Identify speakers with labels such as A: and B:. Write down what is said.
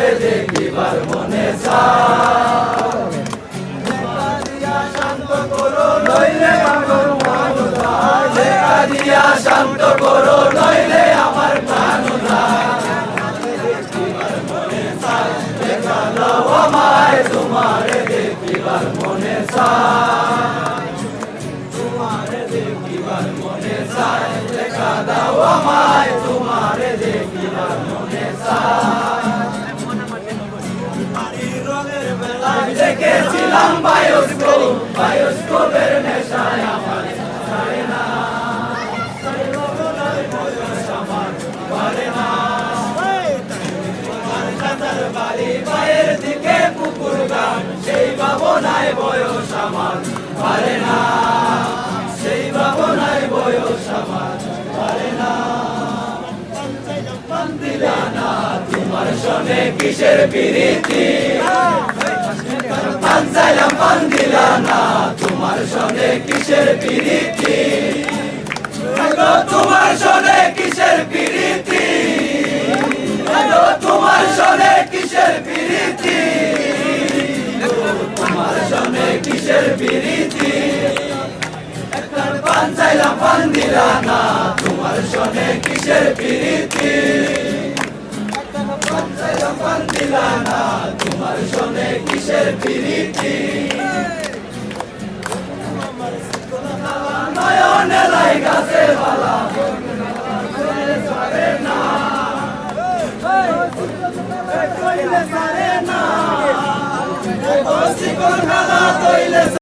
A: তোমারে দেখিবার মনে চায় দেখা দিয়া শান্ত করো নইলে আমার প্রাণ যায় দেখা দিয়া শান্ত করো নইলে আমার প্রাণ যায় দেখিবার মনে চায় দেখা দাও আমায় তোমারে দেখিবার মনে চায় তোমারে দেখিবার মনে চায় দেখা দাও আমায় তোমারে দেখিবার মনে চায় রঙের বেলায় দেখেছিলাম বায়োস্কোপের নেশায় আমার ছাড়ে না বাড়ি বাইরের দিকে পুকুর গান সেই ভাবনায় বয়স আমার পারে না সেই ভাবনায় বয়স আমার পারে না পান দিলা না তোমার সনে কিসের প্রীতি পান চাইলাম পান দিলা না তোমার সনে কিসের প্রীতি তোমার সনে কিসের প্রীতি তোমার সনে কিসের প্রীতি তোমার সনে কিসের প্রীতি একবার পান চাইলাম পান দিলা না তোমার সনে কিসের প্রীতি পান চাইলাম পান দিলা না তোমার সনে কিসের প্রীতি নয়নে লাই গাছে বালা না